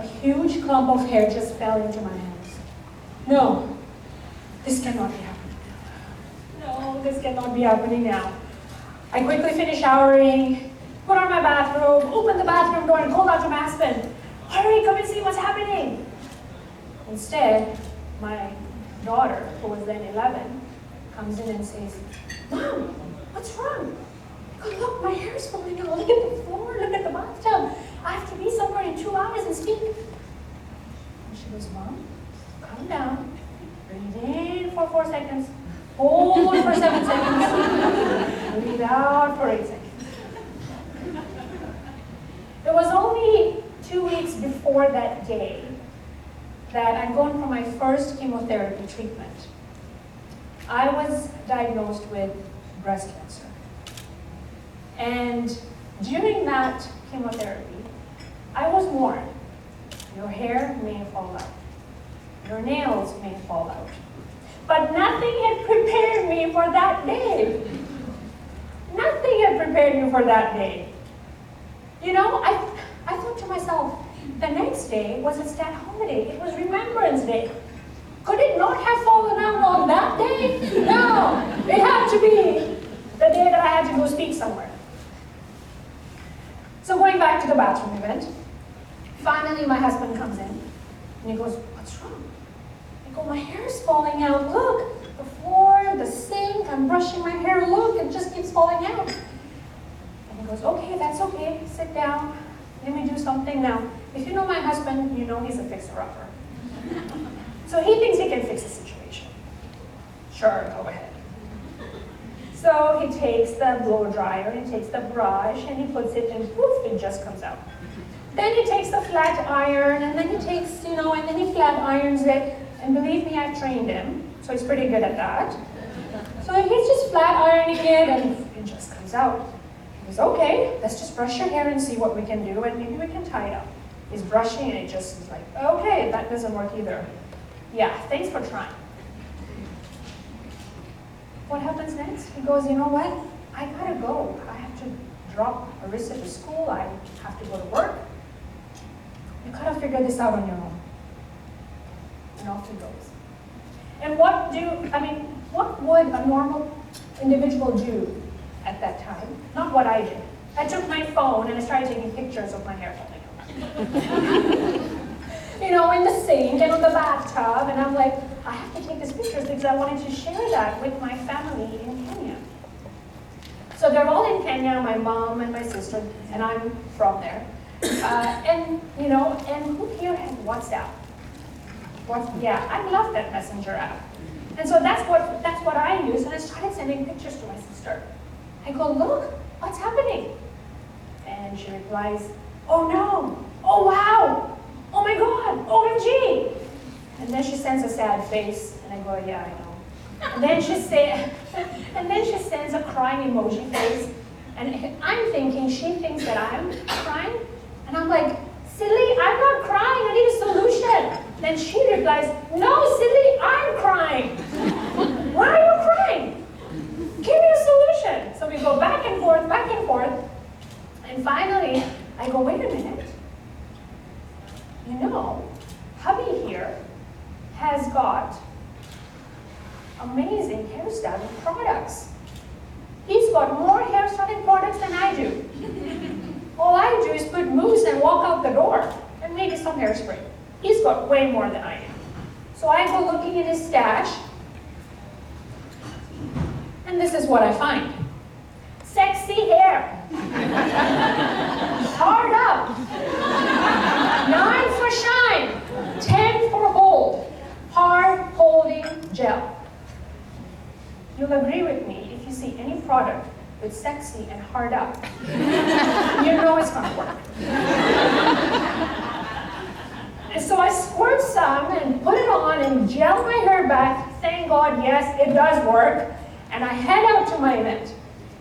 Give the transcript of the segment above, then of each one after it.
a huge clump of hair just fell into my hands. No, this cannot be happening. No, this cannot be happening now. I quickly finished showering, put on my bathrobe, opened the bathroom door, and called out to my husband, hurry, come and see what's happening. Instead, my daughter, who was then 11, comes in and says, Mom, what's wrong? I go, look, my hair is falling out. Look at the floor, look at the bathtub. I have to be somewhere in 2 hours and speak. And she goes, Mom, calm down. Breathe in for 4 seconds. Hold for 7 seconds. Breathe out for 8 seconds. It was only 2 weeks before that day that I'm going for my first chemotherapy treatment. I was diagnosed with breast cancer. And during that chemotherapy, I was warned, your hair may fall out, your nails may fall out. But nothing had prepared me for that day. Nothing had prepared me for that day. You know, I thought to myself, the next day was a stat holiday. It was Remembrance Day. Could it not have fallen out on that day? No, it had to be the day that I had to go speak somewhere. So going back to the bathroom event, finally my husband comes in and he goes, what's wrong? I go, my hair is falling out. Look, the floor, the sink, I'm brushing my hair. Look, it just keeps falling out. And he goes, okay, that's okay. Sit down. Let me do something now. If you know my husband, you know he's a fixer-upper. So he thinks he can fix the situation. Sure, go ahead. So he takes the blow dryer, he takes the brush, and he puts it in, poof, it just comes out. Then he takes the flat iron, and then he takes, and then he flat irons it. And believe me, I've trained him, so he's pretty good at that. So he's just flat ironing it, and it just comes out. He goes, okay, let's just brush your hair and see what we can do, and maybe we can tie it up. He's brushing, and it just is like, okay, that doesn't work either. Yeah, thanks for trying. What happens next? He goes, you know what? I gotta go. I have to drop Arissa to school. I have to go to work. You gotta figure this out on your own. And off he goes. And what would a normal individual do at that time? Not what I did. I took my phone and I started taking pictures of my hair falling out. In the sink and on the bathtub, and I'm like, I have to take these pictures because I wanted to share that with my family in Kenya. So they're all in Kenya, my mom and my sister, and I'm from there. And who here has WhatsApp? Yeah, I love that messenger app. And so that's what I use, and I started sending pictures to my sister. I go, look, what's happening? And she replies, oh no, oh wow, oh my God, OMG. And then she sends a sad face, and I go, yeah, I know. And then she sends a crying emoji face, and I'm thinking she thinks that I'm crying, and I'm like, silly, I'm not crying, I need a solution. Then she replies, no, silly, I'm crying. Why are you crying? Give me a solution. So we go back and forth, and finally, I go, wait a minute. Hubby here has got amazing hairstyling products. He's got more hairstyling products than I do. All I do is put mousse and walk out the door, and maybe some hairspray. He's got way more than I do. So I go looking in his stash, and this is what I find. Sexy hair. Hard up. 9 for shine. 10 for hold. Hard holding gel. You'll agree with me if you see any product with sexy and hard up. You know it's gonna work. And so I squirt some and put it on and gel my hair back. Thank God, yes, it does work. And I head out to my event.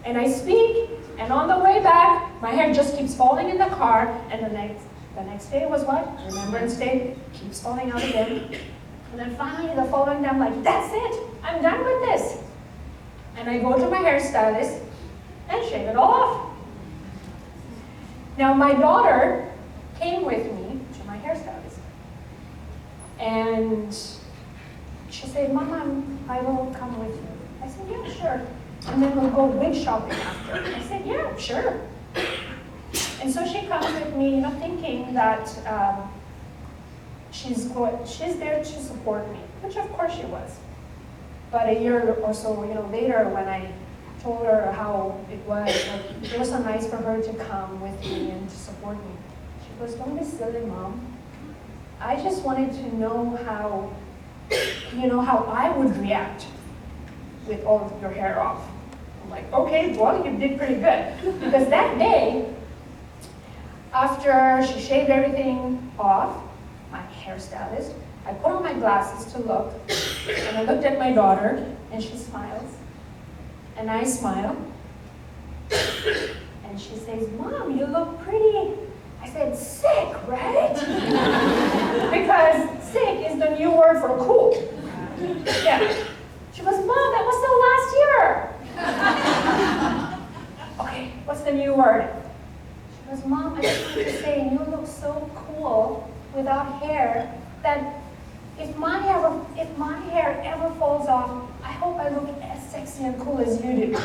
And I speak, and on the way back, my hair just keeps falling in the car, and the next day was what? Remembrance Day, keeps falling out again. And then finally, the following day, I'm like, that's it, I'm done with this. And I go to my hairstylist and shave it all off. Now, my daughter came with me to my hairstylist. And she said, Mama, I will come with you. I said, yeah, sure. And then we'll go wig shopping after. I said, yeah, sure. And so she comes with me, thinking that she's there to support me, which of course she was. But a year or so, later, when I told her how it was so nice for her to come with me and to support me. She goes, don't be silly, Mom. I just wanted to know how I would react with all of your hair off. I'm like, okay, well, you did pretty good. Because that day, after she shaved everything off, my hairstylist, I put on my glasses to look, and I looked at my daughter, and she smiles, and I smile, and she says, Mom, you look pretty. I said, sick, right? Because sick is the new word for cool. Yeah. She goes, Mom, that was still last year. Okay, what's the new word? She goes, Mom, I just want to say, you look so cool without hair that if my hair ever falls off, I hope I look as sexy and cool as you do.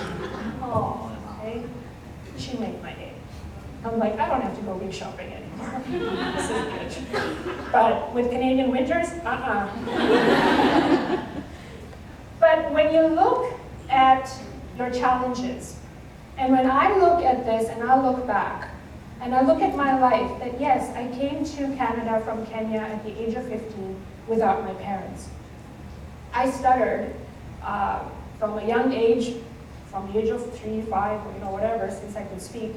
Oh, okay. She made my day. I'm like, I don't have to go wig shopping anymore. This is good. But with Canadian winters, But when you look at your challenges, and when I look at this and I look back, and I look at my life, that yes, I came to Canada from Kenya at the age of 15 without my parents. I stuttered from a young age, from the age of 3, 5, or whatever, since I could speak,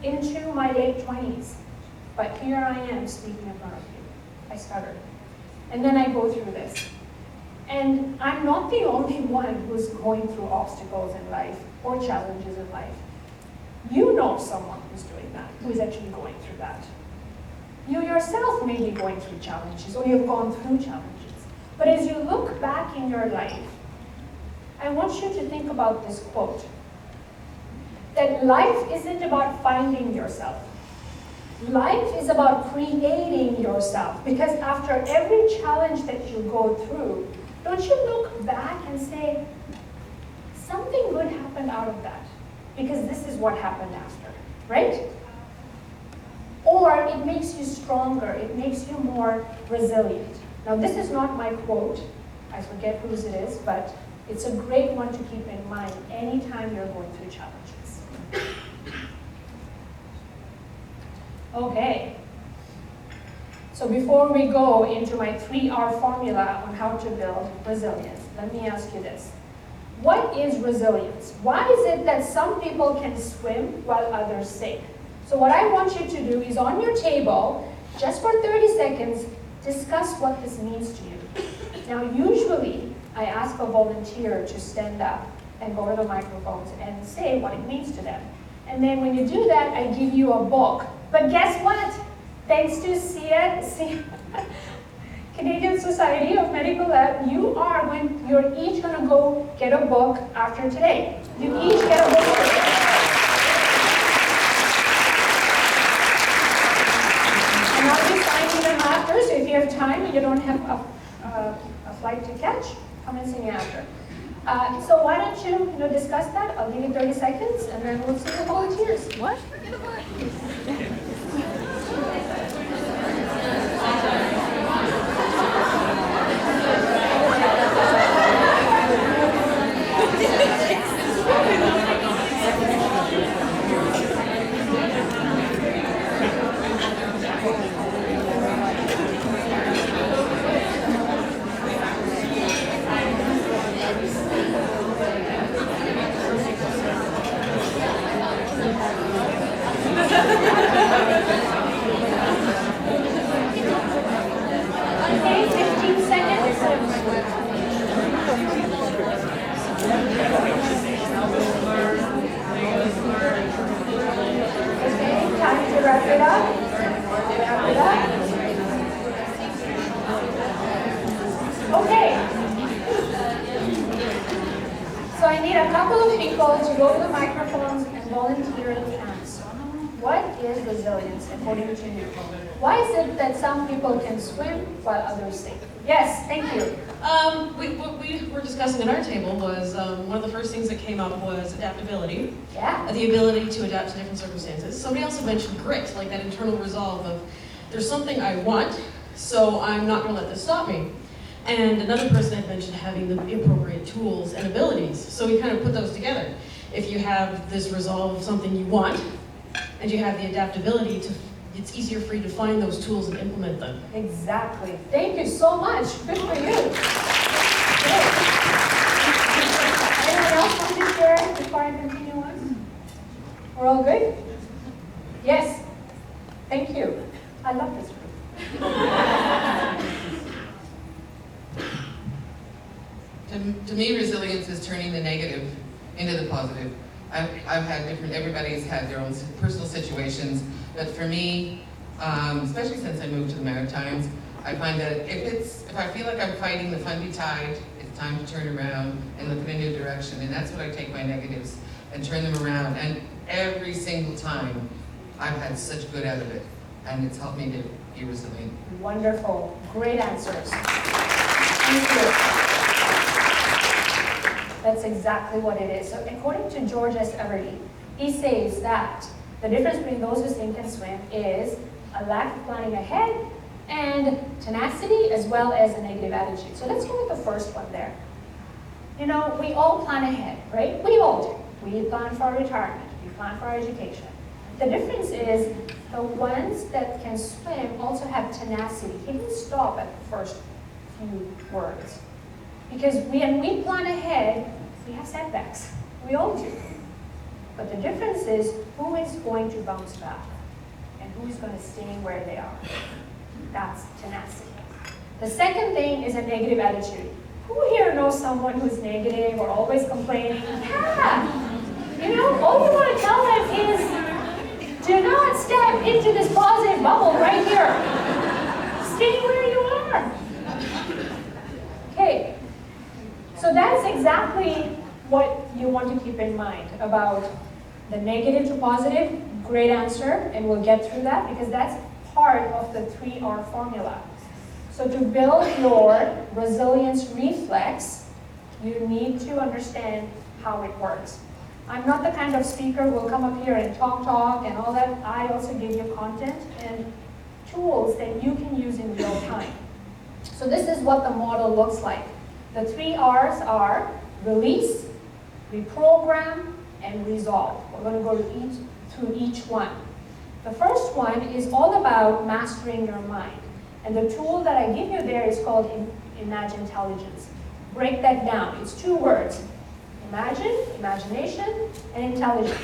into my late 20s. But here I am speaking in front of you. I stuttered. And then I go through this. And I'm not the only one who's going through obstacles in life or challenges in life. You know someone who's doing that, who is actually going through that. You yourself may be going through challenges, or you've gone through challenges. But as you look back in your life, I want you to think about this quote, that life isn't about finding yourself. Life is about creating yourself, because after every challenge that you go through, don't you look back and say, something good happened out of that, because this is what happened after, right? Or it makes you stronger, it makes you more resilient. Now this is not my quote, I forget whose it is, but it's a great one to keep in mind anytime you're going through challenges. Okay, so before we go into my 3R formula on how to build resilience, let me ask you this. What is resilience? Why is it that some people can swim while others sink? So what I want you to do is on your table, just for 30 seconds, discuss what this means to you. Now usually, I ask a volunteer to stand up and go to the microphones and say what it means to them. And then when you do that, I give you a book. But guess what? Thanks to Canadian Society of Medical Lab, you're each going to go get a book after today. You each get a book. And I'll be signing them after, so if you have time and you don't have a flight to catch, come and see me after. So why don't you, discuss that? I'll give you 30 seconds, and then we'll see the volunteers. What? resilience, according to you? Why is it that some people can swim while others sink? Yes, thank you. What we were discussing at our table was one of the first things that came up was adaptability. Yeah. The ability to adapt to different circumstances. Somebody also mentioned grit, like that internal resolve of there's something I want, so I'm not going to let this stop me. And another person had mentioned having the appropriate tools and abilities. So we kind of put those together. If you have this resolve of something you want, and you have the adaptability to, it's easier for you to find those tools and implement them. Exactly. Thank you so much. Good for you. Good. Anyone else want to share before I continue on? We're all good? Yes. Thank you. I love this group. To me, resilience is turning the negative into the positive. I've had everybody's had their own personal situations, but for me, especially since I moved to the Maritimes, I find that if I feel like I'm fighting the fundy tide, it's time to turn around and look in a new direction, and that's what I take my negatives and turn them around. And every single time, I've had such good out of it, and it's helped me to be resilient. Wonderful. Great answers. Thank you. That's exactly what it is. So according to George S. Everly, he says that the difference between those who sink and swim is a lack of planning ahead and tenacity as well as a negative attitude. So let's go with the first one there. You know, we all plan ahead, right? We all do. We plan for our retirement. We plan for our education. The difference is the ones that can swim also have tenacity. He didn't stop at the first few words. Because when we plan ahead, we have setbacks. We all do. But the difference is who is going to bounce back and who is going to stay where they are. That's tenacity. The second thing is a negative attitude. Who here knows someone who's negative or always complaining? Yeah! You know, all you want to tell them is, do not step into this positive bubble right here. Stay where you are. Okay. So that's exactly what you want to keep in mind about the negative to positive. Great answer, and we'll get through that because that's part of the 3R formula. So to build your resilience reflex, you need to understand how it works. I'm not the kind of speaker who will come up here and talk and all that. I also give you content and tools that you can use in real time. So this is what the model looks like. The 3 R's are release, reprogram, and resolve. We're going to go through each one. The first one is all about mastering your mind. And the tool that I give you there is called Imagine Intelligence. Break that down. It's 2 words. Imagine, imagination, and intelligence.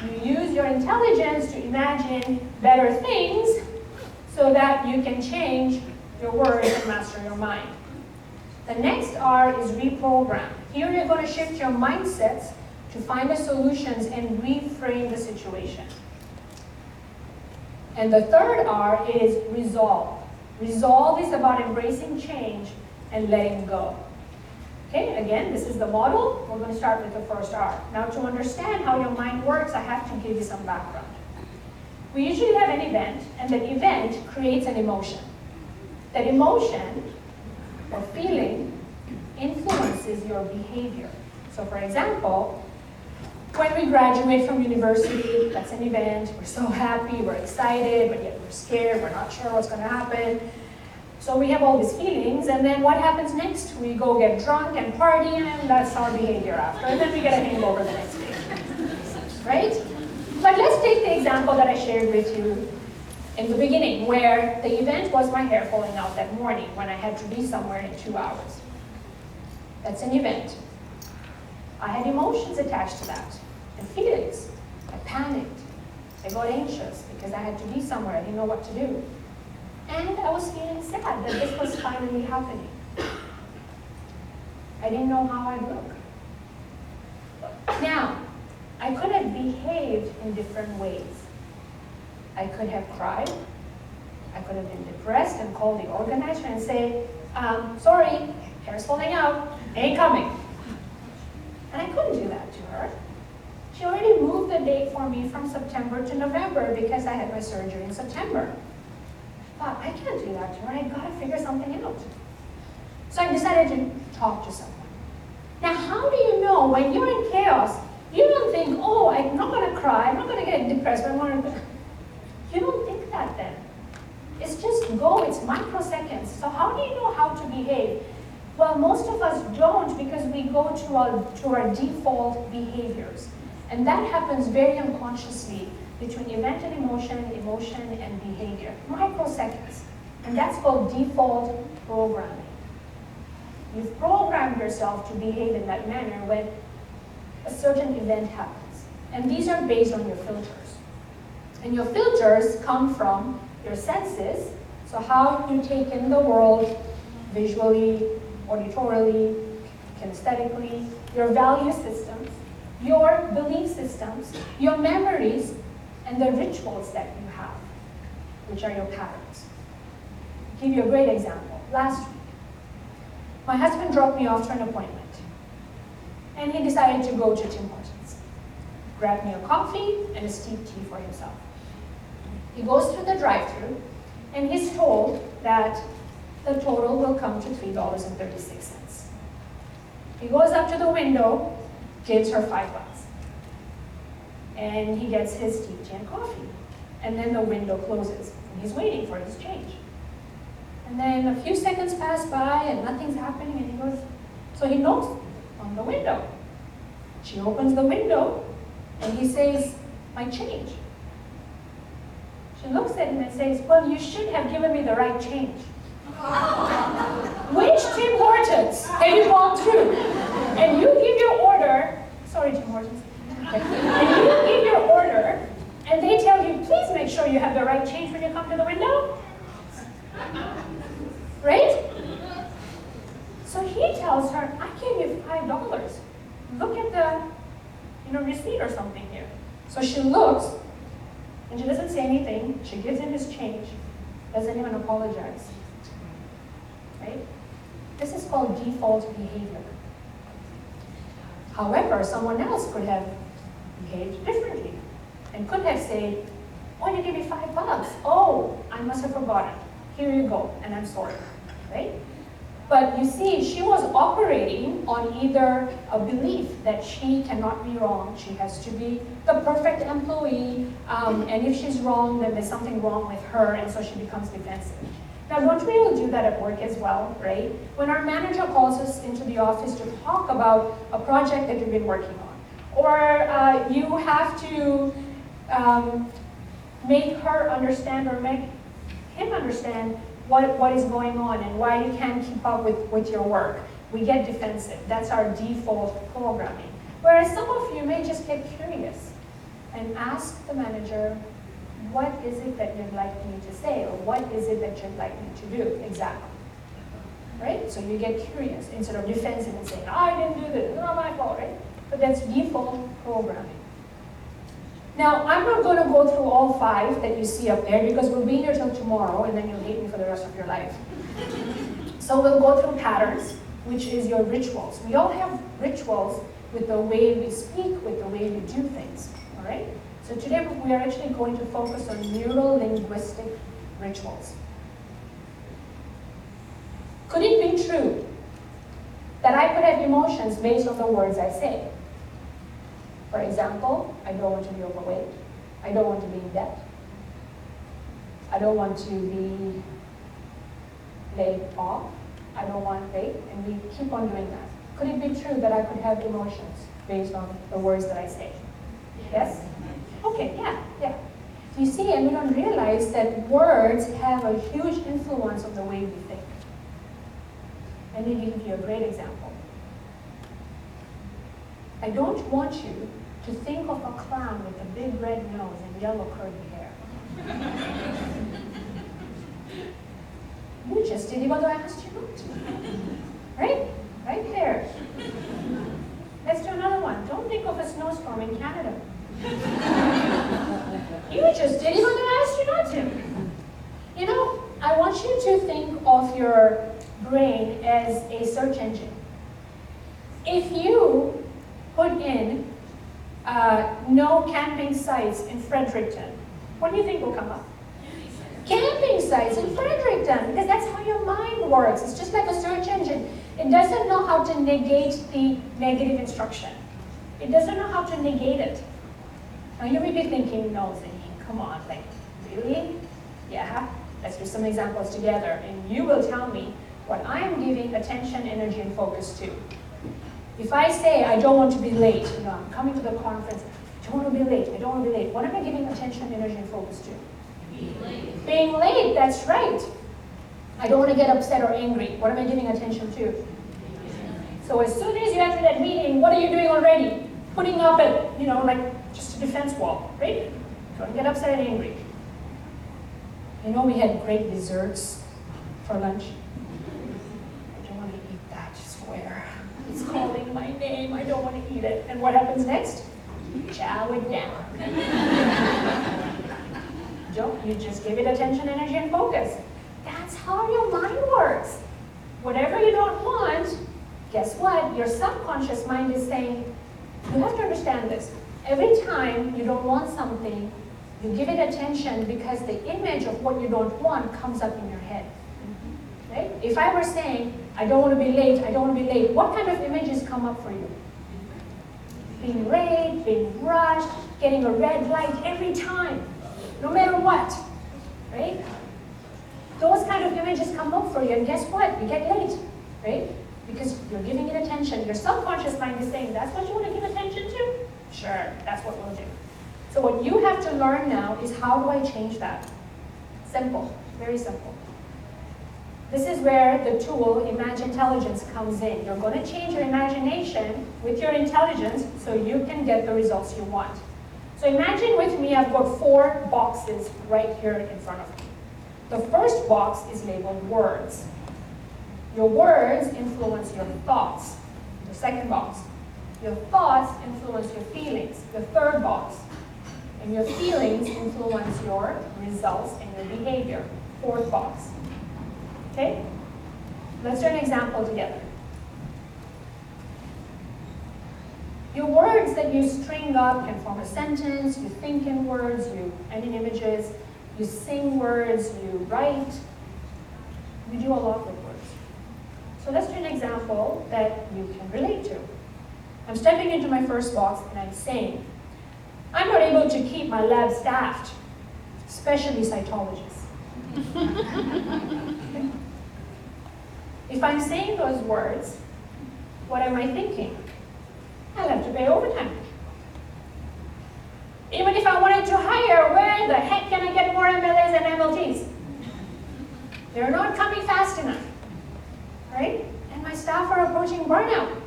You use your intelligence to imagine better things so that you can change your words and master your mind. The next R is reprogram. Here you're going to shift your mindsets to find the solutions and reframe the situation. And the third R is resolve. Resolve is about embracing change and letting go. Okay, again, this is the model. We're going to start with the first R. Now to understand how your mind works, I have to give you some background. We usually have an event, and that event creates an emotion. That emotion or feeling influences your behavior. So for example, when we graduate from university, that's an event, we're so happy, we're excited, but yet we're scared, we're not sure what's going to happen. So we have all these feelings, and then what happens next? We go get drunk and party, and that's our behavior after, and then we get a hangover the next day, right? But let's take the example that I shared with you in the beginning, where the event was my hair falling out that morning when I had to be somewhere in 2 hours. That's an event. I had emotions attached to that, and feelings. I panicked. I got anxious because I had to be somewhere. I didn't know what to do. And I was feeling sad that this was finally happening. I didn't know how I'd look. Now, I could have behaved in different ways. I could have cried. I could have been depressed and called the organizer and say, sorry, hair's falling out, ain't coming. And I couldn't do that to her. She already moved the date for me from September to November because I had my surgery in September. I thought, I can't do that to her. I gotta figure something out. So I decided to talk to someone. Now, how do you know when you're in chaos, you don't think, oh, I'm not gonna cry, I'm not gonna get depressed, I'm gonna... You don't think that then. It's just go, it's microseconds. So how do you know how to behave? Well, most of us don't because we go to our default behaviors. And that happens very unconsciously between event and emotion and behavior. Microseconds. And that's called default programming. You've programmed yourself to behave in that manner when a certain event happens. And these are based on your filters. And your filters come from your senses, so how you take in the world visually, auditorily, kinesthetically, your value systems, your belief systems, your memories, and the rituals that you have, which are your patterns. I'll give you a great example. Last week, my husband dropped me off to an appointment, and he decided to go to Tim Hortons, grab me a coffee and a steep tea for himself. He goes through the drive-thru, and he's told that the total will come to $3.36. He goes up to the window, gives her $5, and he gets his steep tea and coffee. And then the window closes, and he's waiting for his change. And then a few seconds pass by, and nothing's happening, and he goes, so he knocks on the window. She opens the window, and he says, my change. She looks at him and says, well, you should have given me the right change. Which Tim Hortons have you gone through? And you give your order, sorry Tim Hortons, and you give your order, and they tell you, please make sure you have the right change when you come to the window. Right? So he tells her, I gave you $5. Look at the receipt or something here. So she looks, and she doesn't say anything. She gives him his change, doesn't even apologize. Right? This is called default behavior. However, someone else could have behaved differently and could have said, oh, you gave me $5. Oh, I must have forgotten. Here you go, and I'm sorry. Right? But you see, she was operating on either a belief that she cannot be wrong, she has to be the perfect employee, and if she's wrong, then there's something wrong with her, and so she becomes defensive. Now, don't we all do that at work as well, right? When our manager calls us into the office to talk about a project that you've been working on, or you have to make her understand or make him understand what is going on and why you can't keep up with your work. We get defensive. That's our default programming. Whereas some of you may just get curious and ask the manager, what is it that you'd like me to say, or what is it that you'd like me to do exactly? Right? So you get curious instead of defensive and saying, I didn't do this, it's not my fault, right? But that's default programming. Now, I'm not going to go through all 5 that you see up there because we'll be here till tomorrow and then you'll hate me for the rest of your life. So we'll go through patterns, which is your rituals. We all have rituals with the way we speak, with the way we do things, all right? So today we are actually going to focus on neuro-linguistic rituals. Could it be true that I could have emotions based on the words I say? For example, I don't want to be overweight. I don't want to be in debt. I don't want to be laid off. I don't want faith, and we keep on doing that. Could it be true that I could have emotions based on the words that I say? Yes? Okay, yeah. You see, and we don't realize that words have a huge influence on the way we think. Let me give you a great example. I don't want you to think of a clown with a big red nose and yellow curly hair. You just did what I asked you not to. Right? Right there. Let's do another one. Don't think of a snowstorm in Canada. You just did what I asked you not to. You know, I want you to think of your brain as a search engine. If you put in No camping sites in Fredericton. What do you think will come up? Camping sites in Fredericton, because that's how your mind works. It's just like a search engine. It doesn't know how to negate the negative instruction. It doesn't know how to negate it. Now you may be thinking, no, Zaheen, come on, like, really? Yeah, let's do some examples together, and you will tell me what I am giving attention, energy, and focus to. If I say I don't want to be late, you know, I'm coming to the conference, I don't want to be late, I don't want to be late, what am I giving attention, energy, and focus to? Being late. Being late, that's right. I don't want to get upset or angry. What am I giving attention to? So as soon as you enter that meeting, what are you doing already? Putting up a, you know, like just a defense wall, right? Don't get upset and angry. You know, we had great desserts for lunch. I don't want to eat that square. It's calling my name. I don't want to eat it. And what happens next? Chow it down. Don't you just give it attention, energy, and focus. That's how your mind works. Whatever you don't want, guess what? Your subconscious mind is saying, you have to understand this. Every time you don't want something, you give it attention because the image of what you don't want comes up in your head. Right? If I were saying, I don't want to be late, I don't want to be late, what kind of images come up for you? Being late, being rushed, getting a red light every time, no matter what, right? Those kind of images come up for you, and guess what? You get late, right? Because you're giving it attention. Your subconscious mind is saying, that's what you want to give attention to? Sure, that's what we'll do. So what you have to learn now is, how do I change that? Simple, very simple. This is where the tool Imagine-Intelligence comes in. You're going to change your imagination with your intelligence so you can get the results you want. So imagine with me, I've got 4 boxes right here in front of me. The first box is labeled words. Your words influence your thoughts. The second box. Your thoughts influence your feelings. The third box. And your feelings influence your results and your behavior. Fourth box. Okay? Let's do an example together. Your words that you string up can form a sentence. You think in words, you end in images, you sing words, you write. We do a lot with words. So let's do an example that you can relate to. I'm stepping into my first box and I'm saying, I'm not able to keep my lab staffed, especially cytologists. Okay. If I'm saying those words, what am I thinking? I'll have to pay overtime. Even if I wanted to hire, where the heck can I get more MLAs and MLTs? They're not coming fast enough, right? And my staff are approaching burnout.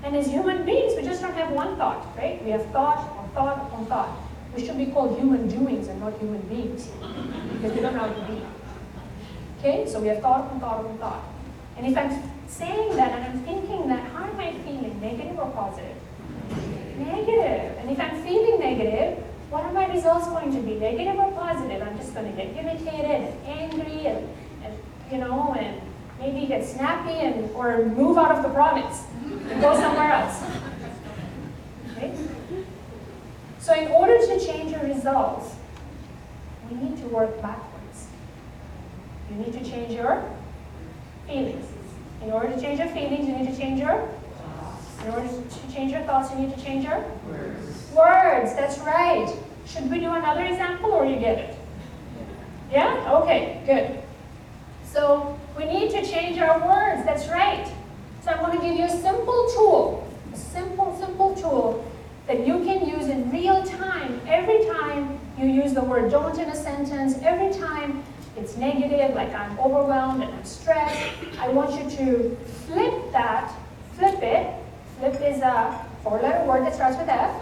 And as human beings, we just don't have one thought, right? We have thought on thought on thought. We should be called human doings and not human beings, because we don't know how to be. Okay, so we have thought on thought on thought. And if I'm saying that and I'm thinking that, how am I feeling, negative or positive? Negative. And if I'm feeling negative, what are my results going to be, negative or positive? I'm just going to get irritated and angry and you know, and maybe get snappy and or move out of the province and go somewhere else. Okay? So in order to change your results, we need to work backwards. You need to change your feelings. In order to change your feelings, you need to change your thoughts. In order to change your thoughts, you need to change your words. Words, that's right. Should we do another example or you get it? Yeah? Okay, good. So we need to change our words, that's right. So I'm going to give you a simple tool, a simple tool that you can use in real time. Every time you use the word don't in a sentence, every time it's negative, like I'm overwhelmed and I'm stressed, I want you to flip that, flip it. Flip is a 4-letter word that starts with F.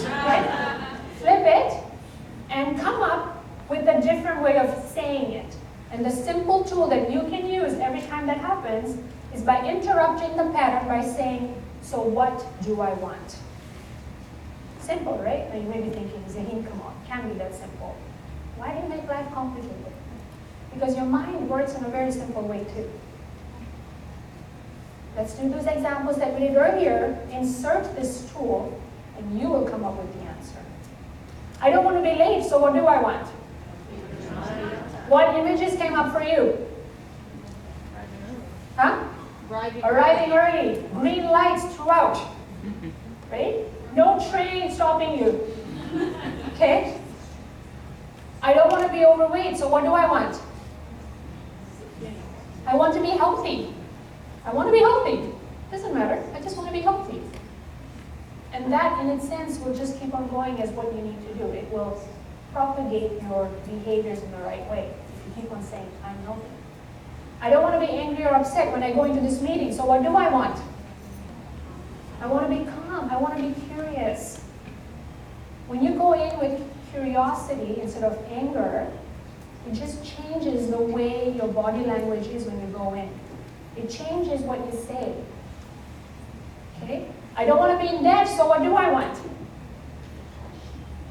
Right? Flip it and come up with a different way of saying it. And the simple tool that you can use every time that happens is by interrupting the pattern by saying, so what do I want? Simple, right? Now you may be thinking, Zaheen, come on, can't be that simple. Why do you make life complicated? Because your mind works in a very simple way too. Let's do those examples that we did earlier. Insert this tool And you will come up with the answer. I don't want to be late, so what do I want? What images came up for you? Huh? Arriving early. Green lights throughout. Right? No train stopping you. Okay? I don't want to be overweight, so what do I want? I want to be healthy. I want to be healthy. Doesn't matter. I just want to be healthy. And that, in its sense, will just keep on going as what you need to do. It will propagate your behaviors in the right way. If you keep on saying, I'm healthy. I don't want to be angry or upset when I go into this meeting, so what do I want? I want to be calm. I want to be curious. When you go in with curiosity instead of anger, it just changes the way your body language is when you go in. It changes what you say. Okay? I don't want to be in debt, so what do I want?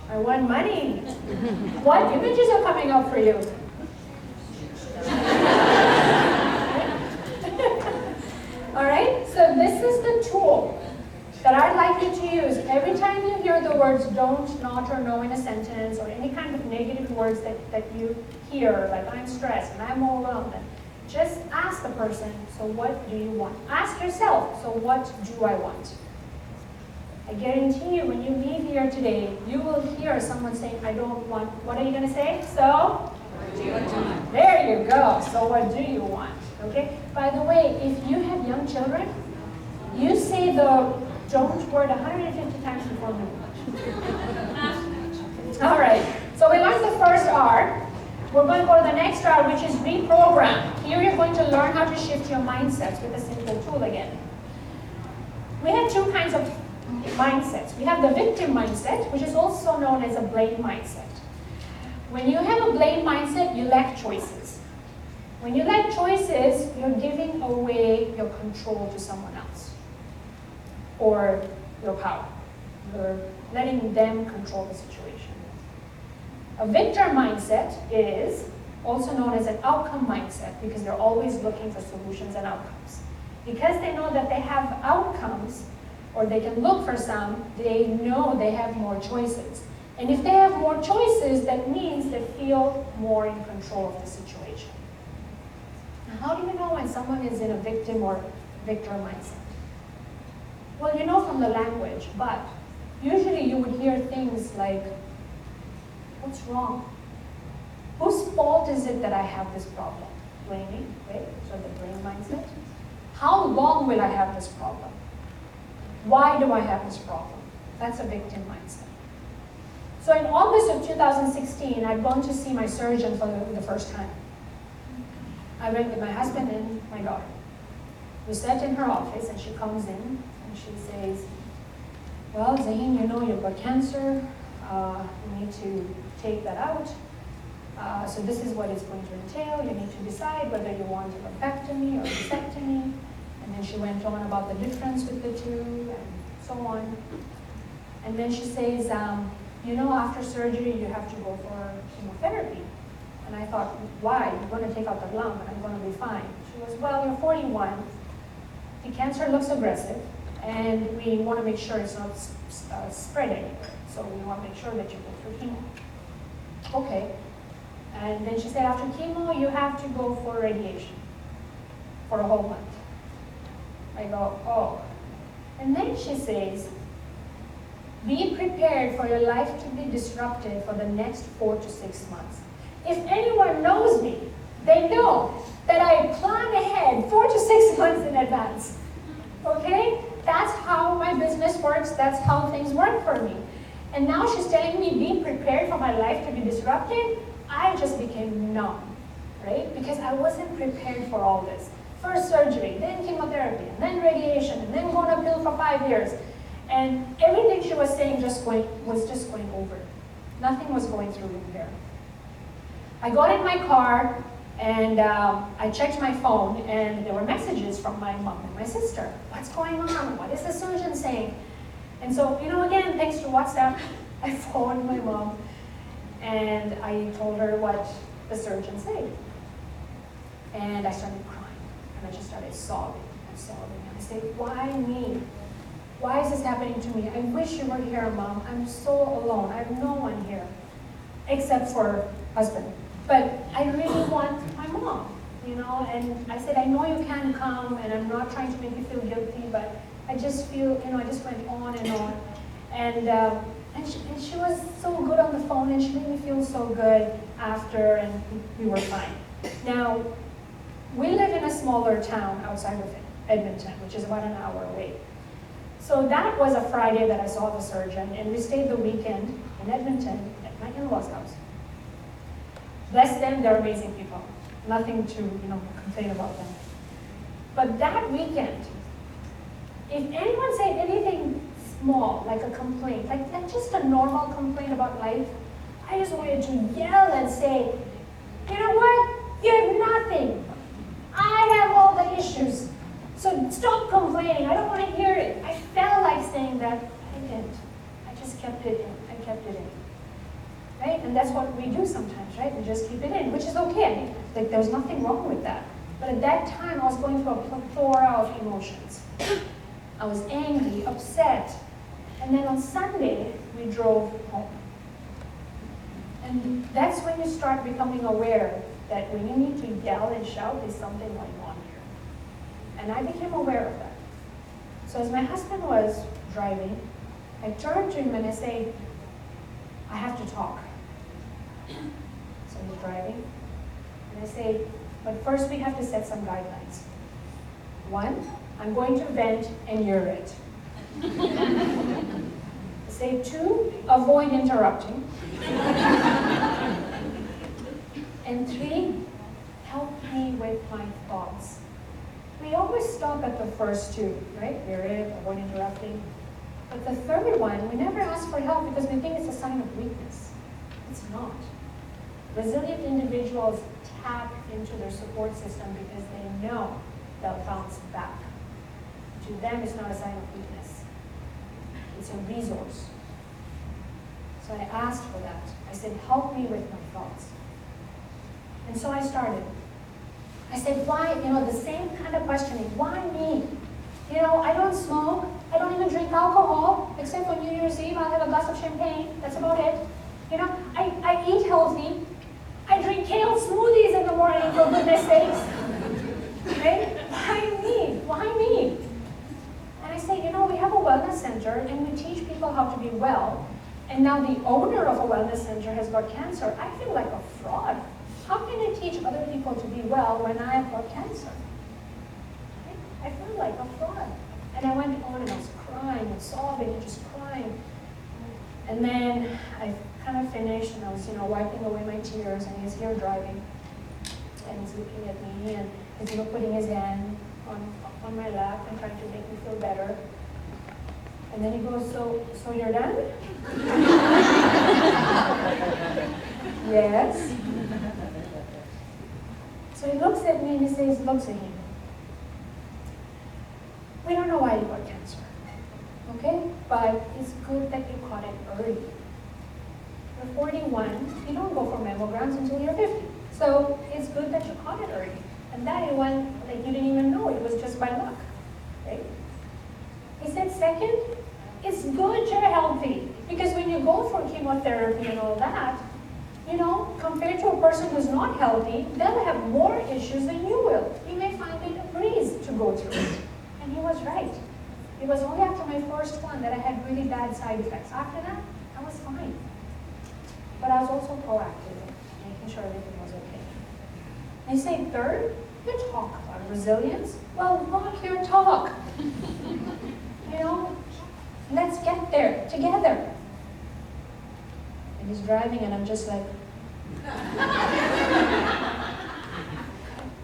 I want money. What images are coming up for you? All right? So this is the tool that I'd like you to use. Every time you hear the words don't, not, or no in a sentence, or any kind of negative words that you hear, like I'm stressed and I'm overwhelmed, just ask the person, so what do you want? Ask yourself, so what do I want? I guarantee you, when you leave here today, you will hear someone saying, I don't want, what are you going to say? So? What do you want? There you go. So what do you want? Okay? By the way, if you have young children, you say the don't word 150 times before moving. All right. So we learned the first R. We're going to go to the next R, which is reprogram. Here you're going to learn how to shift your mindsets with a simple tool again. We have two kinds of mindsets. We have the victim mindset, which is also known as a blame mindset. When you have a blame mindset, you lack choices. When you lack choices, you're giving away your control to someone else, or your power. You're letting them control the situation. A victor mindset is also known as an outcome mindset, because they're always looking for solutions and outcomes. Because they know that they have outcomes, or they can look for some, they know they have more choices. And if they have more choices, that means they feel more in control of the situation. Now, how do you know when someone is in a victim or victor mindset? Well, you know from the language, but usually you would hear things like, what's wrong? Whose fault is it that I have this problem? Blaming, right? So the blame mindset. How long will I have this problem? Why do I have this problem? That's a victim mindset. So in August of 2016, I'd gone to see my surgeon for the first time. I went with my husband and my daughter. We sat in her office, and she comes in and she says, well, Zaheen, you know you've got cancer. You need to take that out. So this is what it's going to entail. You need to decide whether you want a lumpectomy or vasectomy. And then she went on about the difference with the two and so on. And then she says, you know, after surgery, you have to go for chemotherapy. And I thought, why? You're going to take out the lump and I'm going to be fine. She goes, well, you're 41. The cancer looks aggressive, and we want to make sure it's not spread anywhere. So we want to make sure that you go through chemo. Okay. And then she said, after chemo, you have to go for radiation for a whole month. I go, oh. And then she says, be prepared for your life to be disrupted for the next 4 to 6 months. If anyone knows me, they know that I plan ahead 4 to 6 months in advance. Okay? That's how my business works. That's how things work for me. And now she's telling me, be prepared for my life to be disrupted. I just became numb, right? Because I wasn't prepared for all this. First surgery, then chemotherapy, and then radiation, and then going to pill for 5 years. And everything she was saying was just going over. Nothing was going through in here. I got in my car, and I checked my phone, and there were messages from my mom and my sister. What's going on? What is the surgeon saying? And so, you know, again, thanks to WhatsApp, I phoned my mom, and I told her what the surgeon said. And I started crying, and I just started sobbing and sobbing. And I said, why me? Why is this happening to me? I wish you were here, Mom. I'm so alone. I have no one here, except for husband. But I really want my mom, you know? And I said, I know you can come, and I'm not trying to make you feel guilty, but I just feel, you know, I just went on and on. And she was so good on the phone, and she made me feel so good after, and we were fine. Now, we live in a smaller town outside of Edmonton, which is about an hour away. So that was a Friday that I saw the surgeon, and we stayed the weekend in Edmonton at my in-laws' house. Bless them, they're amazing people. Nothing to, you know, complain about them. But that weekend, if anyone said anything small, like a complaint, like just a normal complaint about life, I just wanted to yell and say, you know what? You have nothing. I have all the issues. So stop complaining. I don't want to hear it. I felt like saying that. I didn't. I just kept it in. I kept it in. Right? And that's what we do sometimes, right? We just keep it in, which is okay. Like, there's nothing wrong with that. But at that time, I was going through a plethora of emotions. I was angry, upset. And then on Sunday, we drove home. And that's when you start becoming aware that when you need to yell and shout, there's something going on here. And I became aware of that. So as my husband was driving, I turned to him and I said, I have to talk. So he's driving, and I say, but first we have to set some guidelines. 1, I'm going to vent and you're it. Say 2, avoid interrupting. And 3, help me with my thoughts. We always stop at the first 2, right? You're it, avoid interrupting. But the third one, we never ask for help because we think it's a sign of weakness. It's not. Resilient individuals tap into their support system because they know they'll bounce back. To them, it's not a sign of weakness. It's a resource. So I asked for that. I said, help me with my thoughts. And so I started. I said, why, you know, the same kind of questioning. Why me? You know, I don't smoke. I don't even drink alcohol, except for New Year's Eve. I'll have a glass of champagne. That's about it. You know, I eat healthy. I drink kale smoothies in the morning, for goodness sakes. Right? Why me? Why me? And I say, you know, we have a wellness center, and we teach people how to be well. And now the owner of a wellness center has got cancer. I feel like a fraud. How can I teach other people to be well when I have got cancer? Right? I feel like a fraud. And I went on and I was crying and sobbing and just crying. And then I kind of finished and I was, you know, wiping away my tears, and he's here driving. And he's looking at me and he's, you know, putting his hand on my lap and trying to make me feel better. And then he goes, so you're done? Yes. So he looks at me and he says, look, Zaheen, we don't know why you got cancer, okay? But it's good that you caught it early. You're 41, you don't go for mammograms until you're 50. So it's good that you caught it early. And that one, like, you didn't even know, it was just by luck, right? He said, second, it's good you're healthy. Because when you go for chemotherapy and all that, you know, compared to a person who's not healthy, they'll have more issues than you will. You may find it a breeze to go through it. And he was right. It was only after my first one that I had really bad side effects. After that, I was fine. But I was also proactive in making sure everything was okay. And you say, third, you talk about resilience. Well, walk your talk. You know, let's get there together. And he's driving and I'm just like,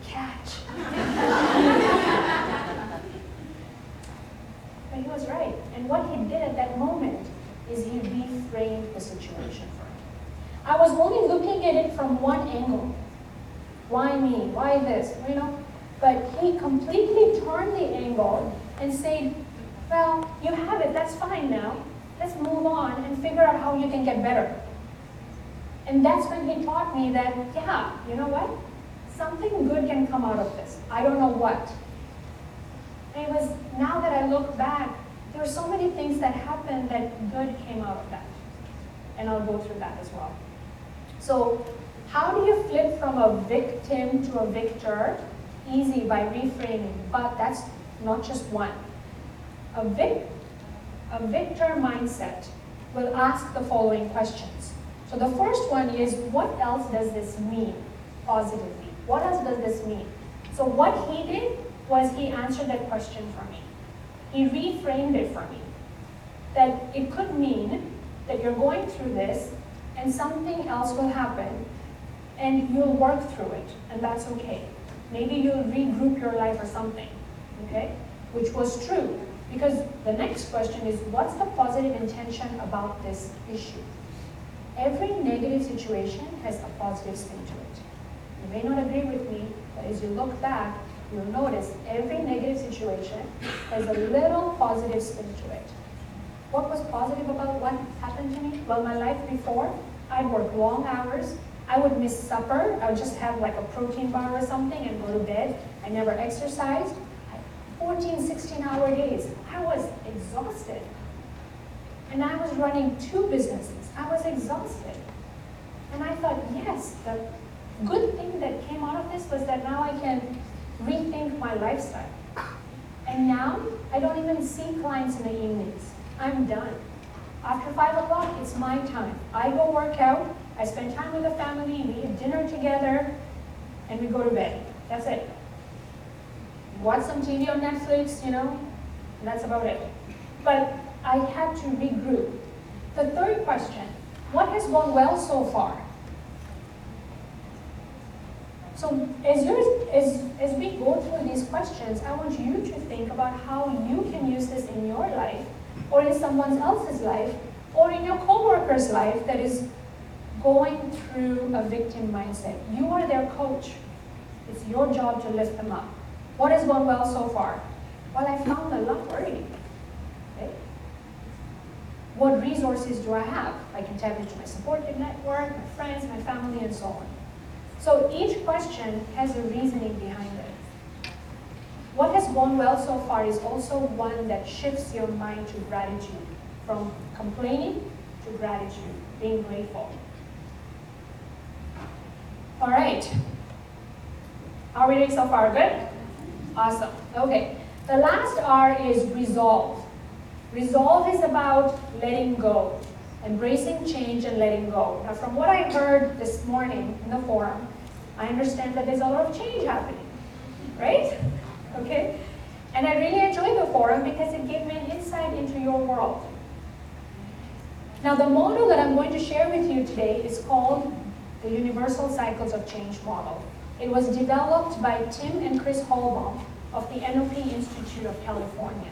catch. But he was right. And what he did at that moment is he reframed the situation for me. I was only looking at it from one angle. Why me? Why this? You know? But he completely turned the angle and said, well, you have it, that's fine now. Let's move on and figure out how you can get better. And that's when he taught me that, yeah, you know what? Something good can come out of this. I don't know what. And it was, now that I look back, there were so many things that happened that good came out of that. And I'll go through that as well. So how do you flip from a victim to a victor? Easy, by reframing, but that's not just one. A victor mindset will ask the following questions. So the first one is, what else does this mean positively? What else does this mean? So what he did was he answered that question for me. He reframed it for me. That it could mean that you're going through this and something else will happen and you'll work through it, and that's okay. Maybe you'll regroup your life or something, okay? Which was true, because the next question is, what's the positive intention about this issue? Every negative situation has a positive spin to it. You may not agree with me, but as you look back, you'll notice every negative situation has a little positive spin to it. What was positive about what happened to me? Well, my life before, I'd work long hours, I would miss supper, I would just have like a protein bar or something and go to bed. I never exercised. 14, 16-hour days. I was exhausted. And I was running 2 businesses. I was exhausted. And I thought, yes, the good thing that came out of this was that now I can rethink my lifestyle. And now, I don't even see clients in the evenings. I'm done. After 5 o'clock, it's my time. I go work out, I spend time with the family, we eat dinner together, and we go to bed. That's it. Watch some TV on Netflix, you know, and that's about it. But I had to regroup. The third question, what has gone well so far? So as we go through these questions, I want you to think about how you can use this in your life, or in someone else's life, or in your coworker's life that is going through a victim mindset. You are their coach. It's your job to lift them up. What has gone well so far? Well, I found a lot already. Okay. What resources do I have? I can tap into my support network, my friends, my family, and so on. So each question has a reasoning behind it. What has gone well so far is also one that shifts your mind to gratitude, from complaining to gratitude, being grateful. All right. How are we doing so far? Good? Awesome. Okay. The last R is resolve. Resolve is about letting go, embracing change and letting go. Now, from what I heard this morning in the forum, I understand that there's a lot of change happening, right? Okay? And I really enjoyed the forum because it gave me an insight into your world. Now, the model that I'm going to share with you today is called the Universal Cycles of Change model. It was developed by Tim and Chris Holbaum of the NLP Institute of California.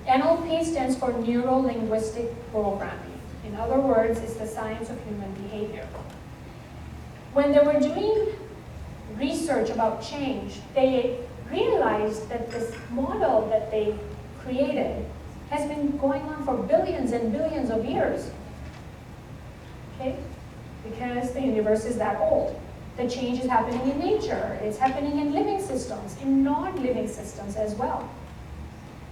NLP stands for Neuro-Linguistic Programming. In other words, it's the science of human behavior. When they were doing research about change, they realized that this model that they created has been going on for billions and billions of years. Okay? Because the universe is that old. The change is happening in nature. It's happening in living systems, in non-living systems as well.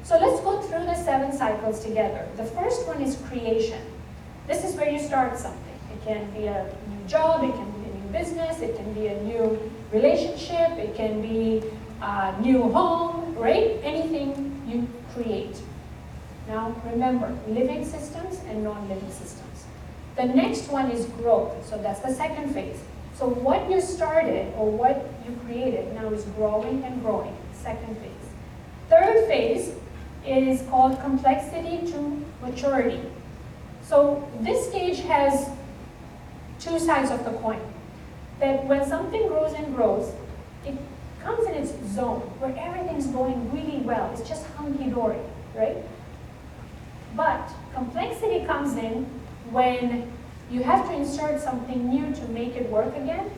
So let's go through the 7 cycles together. The first one is creation. This is where you start something. It can be a new job, it can be a new business, it can be a new relationship, it can be a new home, right? Anything you create. Now remember, living systems and non-living systems. The next one is growth. So that's the second phase. So what you started or what you created now is growing and growing. Second phase. Third phase is called complexity to maturity. So this stage has 2 sides of the coin. That when something grows and grows, it comes in its zone where everything's going really well. It's just hunky-dory, right? But complexity comes in when you have to insert something new to make it work again.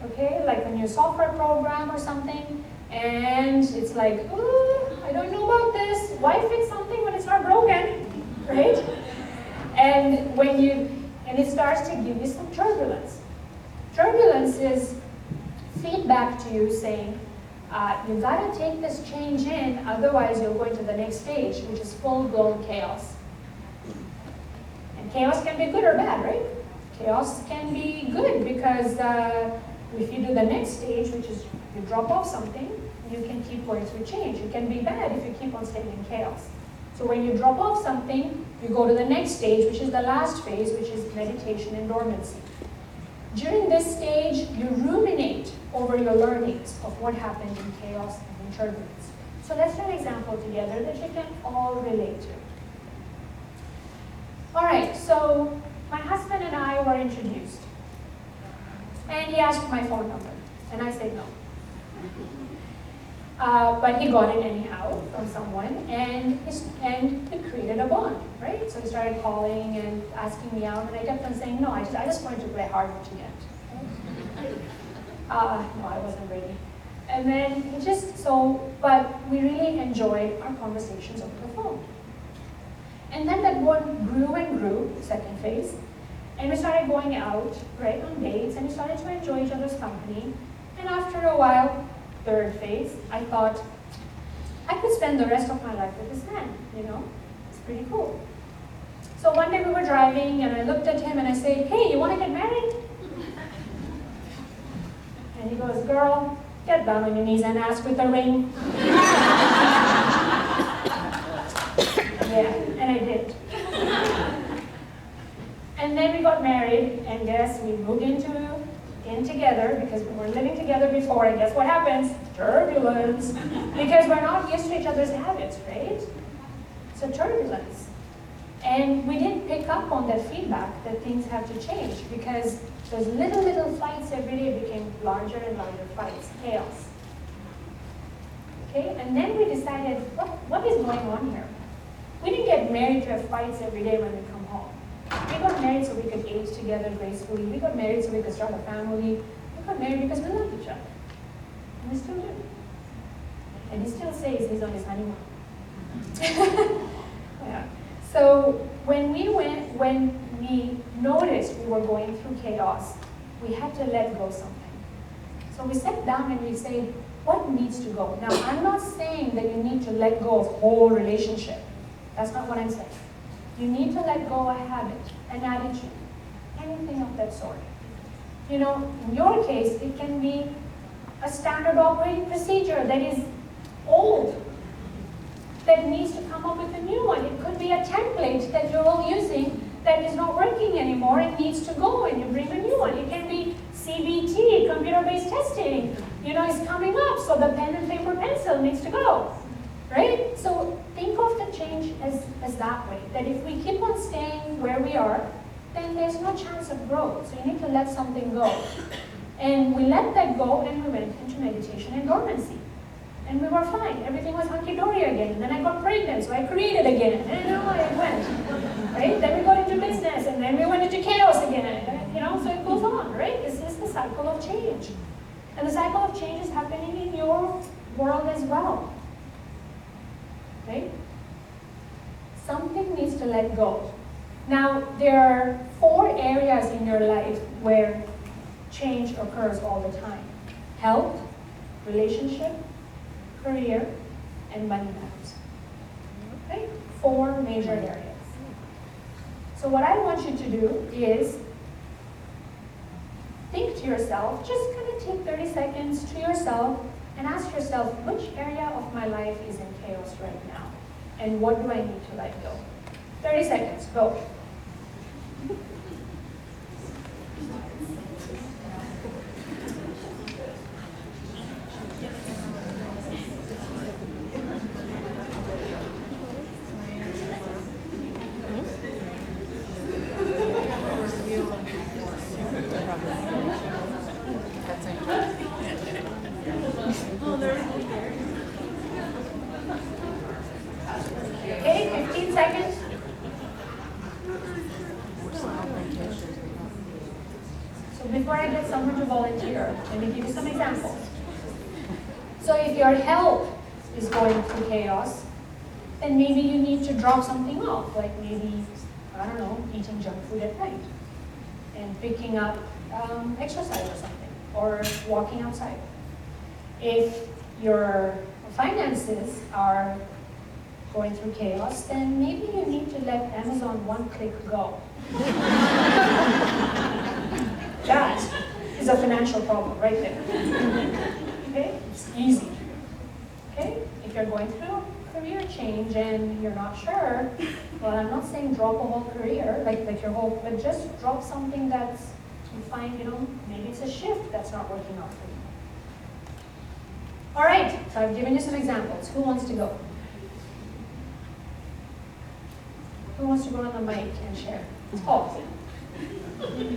Okay, like a new software program or something, and it's like, ooh, I don't know about this. Why fix something when it's not broken, right? And it starts to give you some turbulence. Turbulence is feedback to you saying, You gotta take this change in, otherwise you'll go into the next stage, which is full-blown chaos. And chaos can be good or bad, right? Chaos can be good because if you do the next stage, which is you drop off something, you can keep going through change. It can be bad if you keep on staying in chaos. So when you drop off something, you go to the next stage, which is the last phase, which is meditation and dormancy. During this stage, you ruminate over your learnings of what happened in chaos and in turbulence. So let's do an example together that you can all relate to. All right, so my husband and I were introduced. And he asked my phone number, and I said no. But he got it anyhow from someone, and it created a bond, right? So he started calling and asking me out, and I kept on saying, no, I just wanted to play hard to get. No, I wasn't ready. And then but we really enjoyed our conversations over the phone. And then that bond grew and grew, second phase, and we started going out, right, on dates, and we started to enjoy each other's company. And after a while, third phase, I thought, I could spend the rest of my life with this man, you know? It's pretty cool. So one day we were driving, and I looked at him and I said, hey, you want to get married? And he goes, girl, get down on your knees and ask with a ring. Yeah, and I did. And then we got married, and guess we moved in together because we were living together before, and guess what happens? Turbulence. Because we're not used to each other's habits, right? So turbulence. And we didn't pick up on that feedback that things have to change because those little fights every day became larger and larger fights, chaos. Okay, and then we decided, what is going on here? We didn't get married to have fights every day when we come home. We got married so we could age together gracefully. We got married so we could start a family. We got married because we loved each other. And we still do. And he still says he's on his honeymoon. Yeah. So when we noticed we were going through chaos, we had to let go something. So we sat down and we said, what needs to go? Now, I'm not saying that you need to let go of whole relationship. That's not what I'm saying. You need to let go a habit, an attitude, anything of that sort. You know, in your case, it can be a standard operating procedure that is old, that needs to come up with a new one. It could be a template that you're all using that is not working anymore and needs to go, and you bring a new one. It can be CBT, computer-based testing. You know, it's coming up, so the pen and paper pencil needs to go. Right? So think of the change as that way, that if we keep on staying where we are, then there's no chance of growth. So you need to let something go. And we let that go, and we went into meditation and dormancy. And we were fine. Everything was hunky-dory again. And then I got pregnant, so I created again. And it went. Right? Then we got into business, and then we went into chaos again. You know, so it goes on, right? This is the cycle of change. And the cycle of change is happening in your world as well. Right? Something needs to let go. Now, there are 4 areas in your life where change occurs all the time. Health, relationship, career, and money matters. Okay? 4 major areas. So what I want you to do is think to yourself, just kind of take 30 seconds to yourself and ask yourself, which area of my life is in chaos right now? And what do I need to let go? 30 seconds, go. Okay, 15 seconds. So before I get someone to volunteer, let me give you some examples. So if your health is going through chaos, then maybe you need to drop something off, like maybe, I don't know, eating junk food at night and picking up exercise or something, or walking outside. If your finances are going through chaos, then maybe you need to let Amazon one click go. That is a financial problem right there. Okay? It's easy. Okay? If you're going through a career change and you're not sure, well, I'm not saying drop a whole career, like your whole, but just drop something that's, you find, maybe it's a shift that's not working out for you. All right, so I've given you some examples. Who wants to go? Who wants to go on the mic and share? Oh,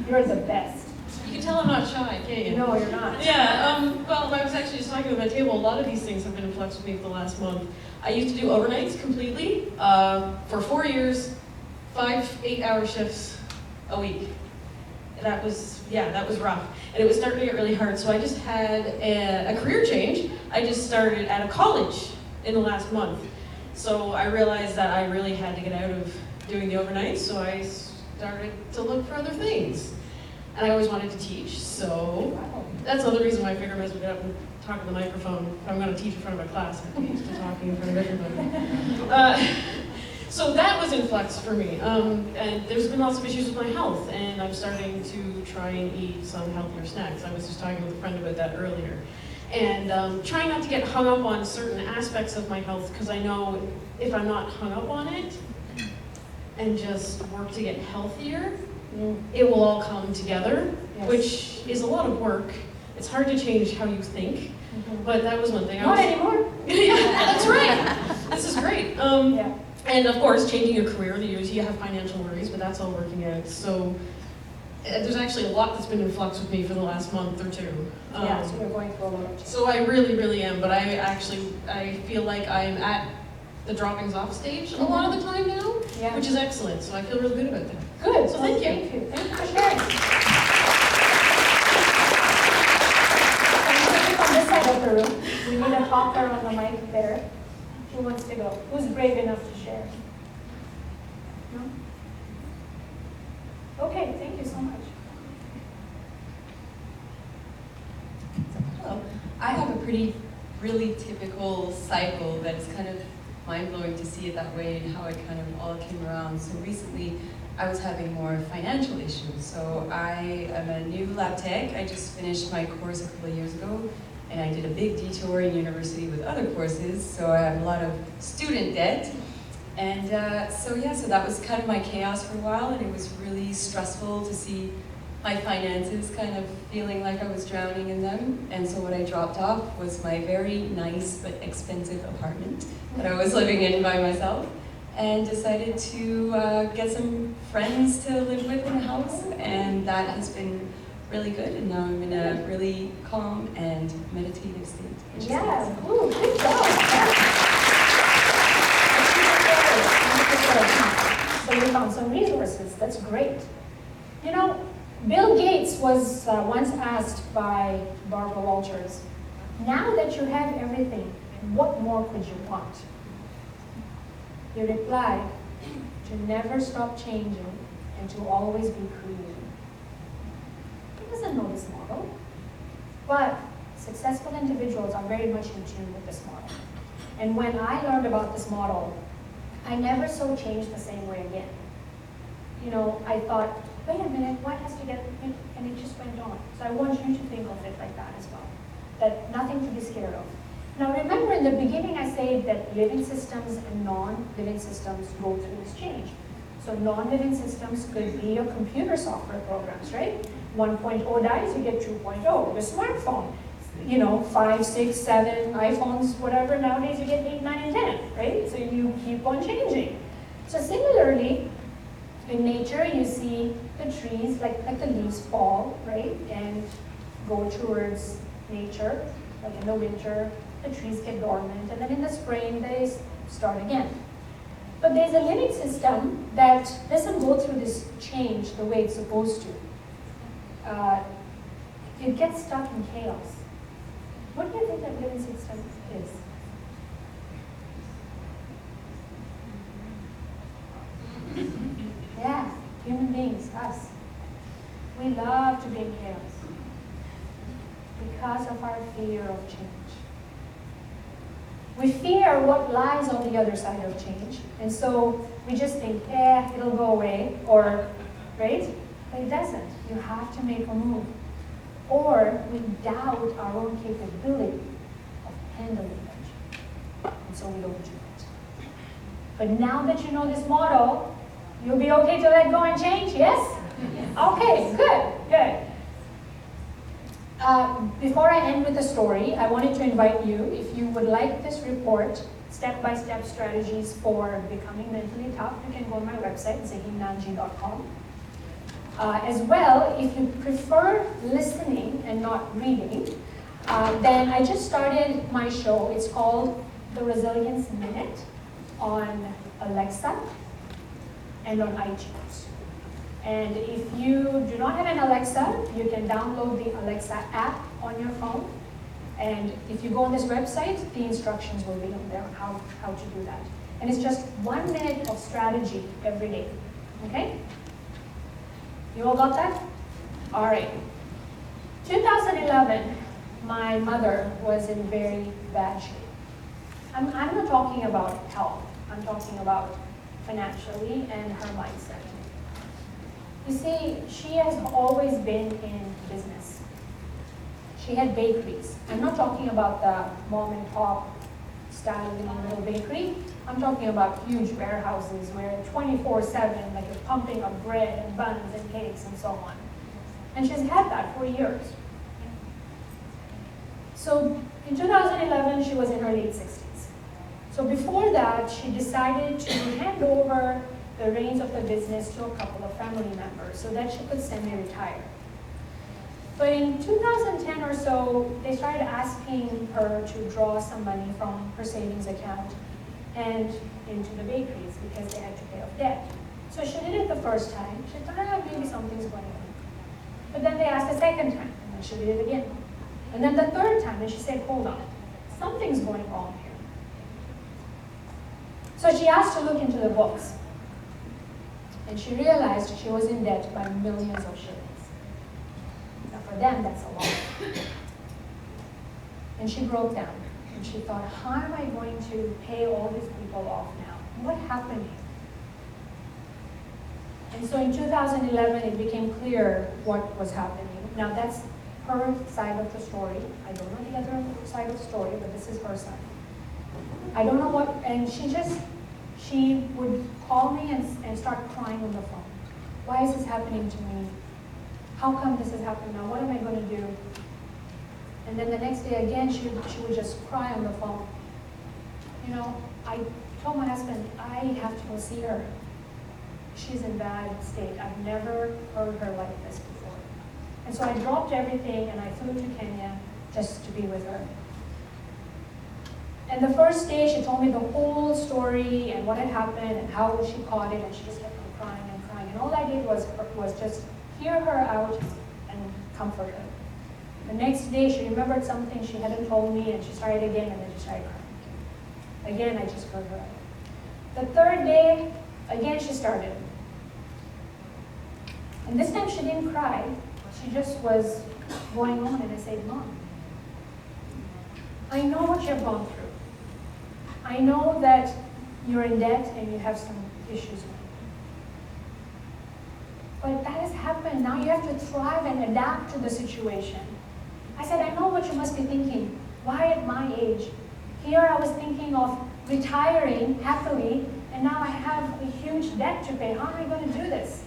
you're the best. You can tell I'm not shy, can't you? No, you're not. Yeah, well, I was actually just talking with my table. A lot of these things have been in flux with me for the last month. I used to do overnights completely for 4 years, 5 8-hour shifts a week. That was rough. And it was starting to get really hard. So I just had a career change. I just started at a college in the last month. So I realized that I really had to get out of doing the overnights. So I started to look for other things. And I always wanted to teach. So that's another reason why I figured I might as well get up and talk to the microphone. If I'm going to teach in front of a class, I have to get used to talking in front of everybody. So that was in flux for me. And there's been lots of issues with my health, and I'm starting to try and eat some healthier snacks. I was just talking with a friend about that earlier. And trying not to get hung up on certain aspects of my health, because I know if I'm not hung up on it and just work to get healthier, it will all come together, which is a lot of work. It's hard to change how you think, but that was one thing. Not anymore. Yeah, that's right. This is great. And of course, changing your career, you have financial worries, but that's all working out. So there's actually a lot that's been in flux with me for the last month or two. Yeah, so you're going through a lot of change. So I really, really am, but I feel like I'm at the droppings off stage a lot of the time now, which is excellent. So I feel really good about that. Good. So thank you. Thank you. Thank you for sharing. On this side of the room, we need a talker on the mic there. Who wants to go? Who's brave enough to share? No? Okay, thank you so much. Hello. I have a really typical cycle that's kind of mind-blowing to see it that way and how it kind of all came around. So recently, I was having more financial issues. So I am a new lab tech. I just finished my course a couple of years ago, and I did a big detour in university with other courses. So I have a lot of student debt. And so that was kind of my chaos for a while, and it was really stressful to see my finances kind of feeling like I was drowning in them. And so what I dropped off was my very nice but expensive apartment that I was living in by myself, and decided to get some friends to live with in the house, and that has been really good, and now I'm in a really calm and meditative state. Which is nice. Ooh, good job. So you found some resources, that's great. Bill Gates was once asked by Barbara Walters, now that you have everything, what more could you want? He replied, to never stop changing and to always be creating. He doesn't know this model, but successful individuals are very much in tune with this model. And when I learned about this model, I never so changed the same way again. I thought, wait a minute, what has to get, and it just went on. So I want you to think of it like that as well, that nothing to be scared of. Now remember, in the beginning I said that living systems and non-living systems go through this change. So non-living systems could be your computer software programs, right? 1.0 dies, you get 2.0. Your smartphone, 5, 6, 7 iPhones, whatever, nowadays you get 8, 9, and 10, right? So you keep on changing. So similarly, in nature you see the trees, like the leaves fall, right? And go towards nature, like in the winter, the trees get dormant, and then in the spring they start again. But there's a living system that doesn't go through this change the way it's supposed to. It gets stuck in chaos. What do you think that living system is? Yeah, human beings, us. We love to be in chaos because of our fear of change. We fear what lies on the other side of change. And so we just think, it'll go away, or, right? But it doesn't. You have to make a move. Or we doubt our own capability of handling it. And so we don't do it. But now that you know this model, you'll be okay to let go and change, yes? Okay, good. Before I end with the story, I wanted to invite you, if you would like this report, step-by-step strategies for becoming mentally tough, you can go on my website, zaheennanji.com. As well, if you prefer listening and not reading, then I just started my show. It's called The Resilience Minute on Alexa and on iTunes. And if you do not have an Alexa, you can download the Alexa app on your phone. And if you go on this website, the instructions will be on there on how to do that. And it's just 1 minute of strategy every day. Okay? You all got that? All right. 2011, my mother was in very bad shape. I'm not talking about health. I'm talking about financially and her mindset. You see, she has always been in business. She had bakeries. I'm not talking about the mom and pop style, little bakery. I'm talking about huge warehouses where 24/7, like you're pumping up bread and buns and cakes and so on. And she's had that for years. So in 2011, she was in her late 60s. So before that, she decided to hand over the reins of the business to a couple of family members so that she could semi-retire. But in 2010 or so, they started asking her to draw some money from her savings account and into the bakeries because they had to pay off debt. So she did it the first time. She thought, maybe something's going on. But then they asked a second time, and then she did it again. And then the third time, and she said, hold on, something's going wrong here. So she asked to look into the books. And she realized she was in debt by millions of shillings. Now for them, that's a lot. And she broke down. And she thought, how am I going to pay all these people off now? What happened here? And so in 2011, it became clear what was happening. Now that's her side of the story. I don't know the other side of the story, but this is her side. I don't know what, and she would call me and start crying on the phone. Why is this happening to me? How come this is happening now? What am I going to do? And then the next day again, she would just cry on the phone. You know, I told my husband, I have to go see her. She's in bad state. I've never heard her like this before. And so I dropped everything and I flew to Kenya just to be with her. And the first day, she told me the whole story and what had happened and how she caught it, and she just kept on crying and crying. And all I did was just hear her out and comfort her. The next day, she remembered something she hadn't told me, and she started again, and then she started crying. Again, I just heard her out. The third day, again she started. And this time she didn't cry. She just was going on, and I said, Mom, I know what you've gone through. I know that you're in debt and you have some issues with it. But that has happened. Now you have to thrive and adapt to the situation. I said, I know what you must be thinking. Why at my age? Here I was thinking of retiring happily, and now I have a huge debt to pay. How am I going to do this?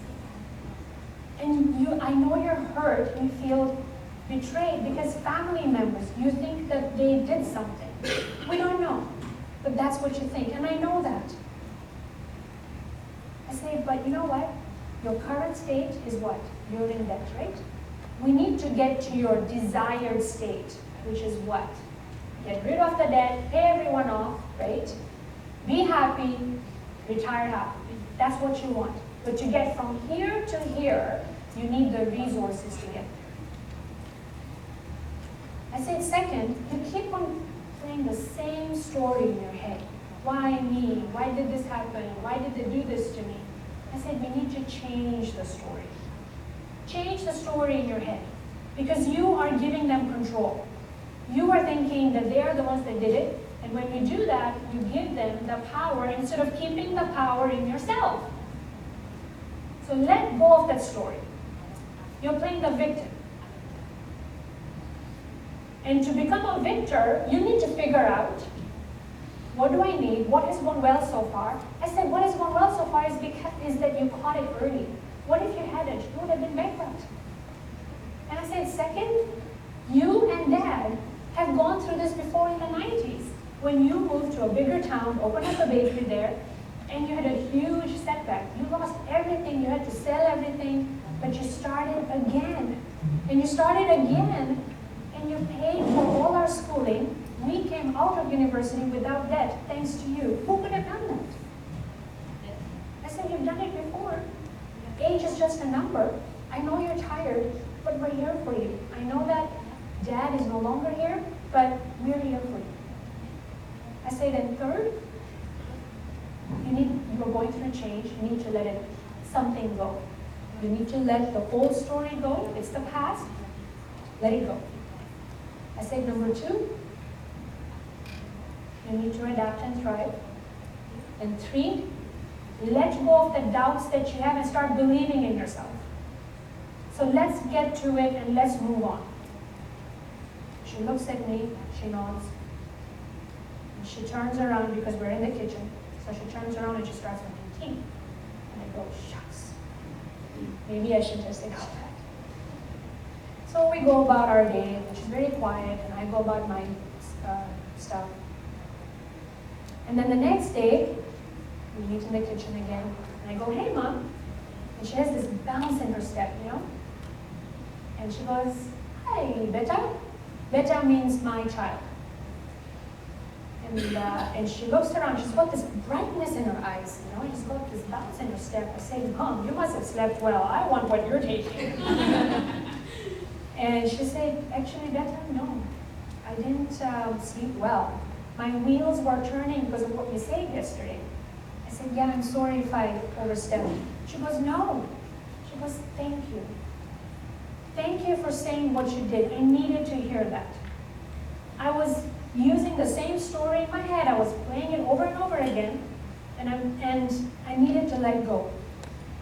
And I know you're hurt. You feel betrayed because family members, you think that they did something. We don't know, but that's what you think, and I know that. I say, but you know what? Your current state is what? You're in debt, right? We need to get to your desired state, which is what? Get rid of the debt, pay everyone off, right? Be happy, retire happy. That's what you want. But to get from here to here, you need the resources to get there. I said, second, you keep on playing the same story in your head. Why me? Why did this happen? Why did they do this to me? I said, we need to change the story. Change the story in your head, because you are giving them control. You are thinking that they are the ones that did it, and when you do that, you give them the power instead of keeping the power in yourself. So let go of that story. You're playing the victim. And to become a victor, you need to figure out, what do I need? What has gone well so far? I said, what has gone well so far is that you caught it early. What if you hadn't? You would have been bankrupt. And I said, second, you and Dad have gone through this before in the 90s. When you moved to a bigger town, opened up a bakery there, and you had a huge setback. You lost everything, you had to sell everything, but you started again. And you started again, and you paid for all our schooling. We came out of university without debt, thanks to you. Who could have done that? I said, you've done it before. Age is just a number. I know you're tired, but we're here for you. I know that Dad is no longer here, but we're here for you. I say then third, you're going through change, you need to let something go. You need to let the old story go, it's the past, let it go. I say number two, you need to adapt and thrive. And three, let go of the doubts that you have and start believing in yourself. So let's get to it and let's move on. She looks at me, she nods. And she turns around because we're in the kitchen. So she turns around and she starts making tea. And I go, shucks. Maybe I should just take all that. So we go about our day, and she's very quiet, and I go about my stuff. And then the next day, we meet in the kitchen again, and I go, hey, Mom. And she has this bounce in her step, you know? And she goes, hi, Beta. Beta means my child. And she looks around, she's got this brightness in her eyes, you know? She's got this bounce in her step. I say, Mom, you must have slept well. I want what you're taking. And she said, actually, Beta, no. I didn't sleep well. My wheels were turning because of what you said yesterday. I said, yeah, I'm sorry if I overstepped. She goes, no. She goes, thank you. Thank you for saying what you did. I needed to hear that. I was using the same story in my head. I was playing it over and over again, and I needed to let go.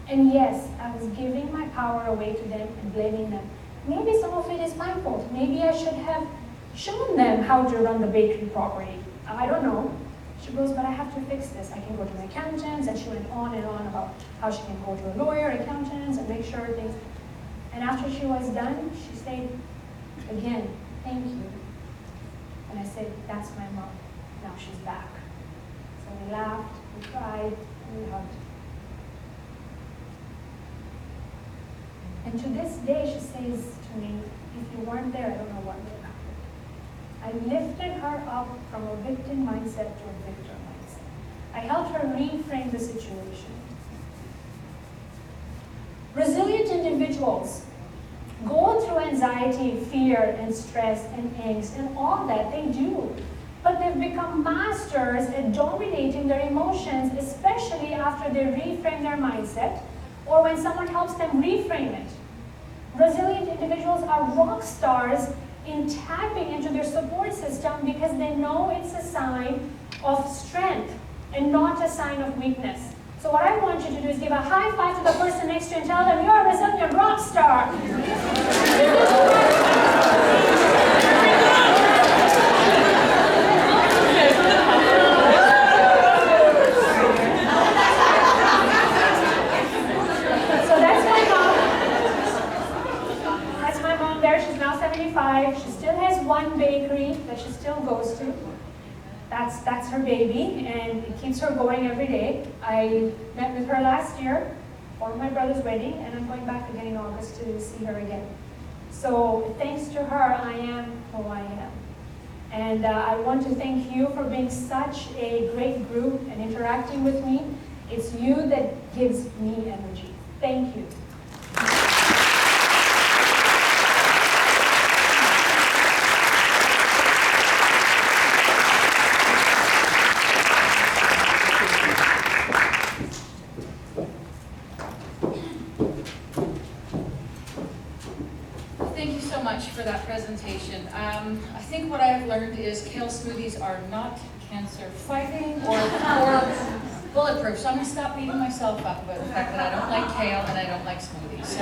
And yes, I was giving my power away to them and blaming them. Maybe some of it is my fault. Maybe I should have shown them how to run the bakery properly. I don't know. She goes, but I have to fix this. I can go to my accountants, and she went on and on about how she can go to a lawyer, accountants, and make sure things. And after she was done, she said, again, thank you. And I said, that's my mom. Now she's back. So we laughed, we cried, and we hugged. And to this day, she says to me, if you weren't there, I don't know what would have happened. I lifted her up from a victim mindset to a victor mindset. I helped her reframe the situation. Resilient individuals go through anxiety, fear, and stress, and angst, and all that they do. But they've become masters at dominating their emotions, especially after they reframe their mindset, or when someone helps them reframe it. Resilient individuals are rock stars in tapping into their support system because they know it's a sign of strength and not a sign of weakness. So what I want you to do is give a high five to the person next to you and tell them, you're a resilient rock star. So that's my mom. That's my mom there. She's now 75. She still has one bakery that she still goes to. That's her baby, and it keeps her going every day. I met with her last year for my brother's wedding, and I'm going back again in August to see her again. So thanks to her, I am who I am. And I want to thank you for being such a great group and interacting with me. It's you that gives me energy. Thank you. Thank you so much for that presentation. I think what is kale smoothies are not cancer fighting or bulletproof. So I'm going to stop beating myself up about the fact that I don't like kale and I don't like smoothies. So.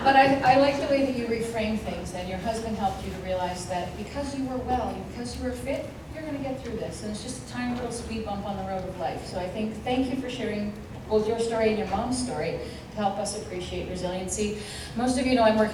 but I like the way that you reframe things, and your husband helped you to realize that because you were well, because you were fit, you're going to get through this. And it's just a tiny little speed bump on the road of life. So I think, thank you for sharing both your story and your mom's story to help us appreciate resiliency. Most of you know I'm working on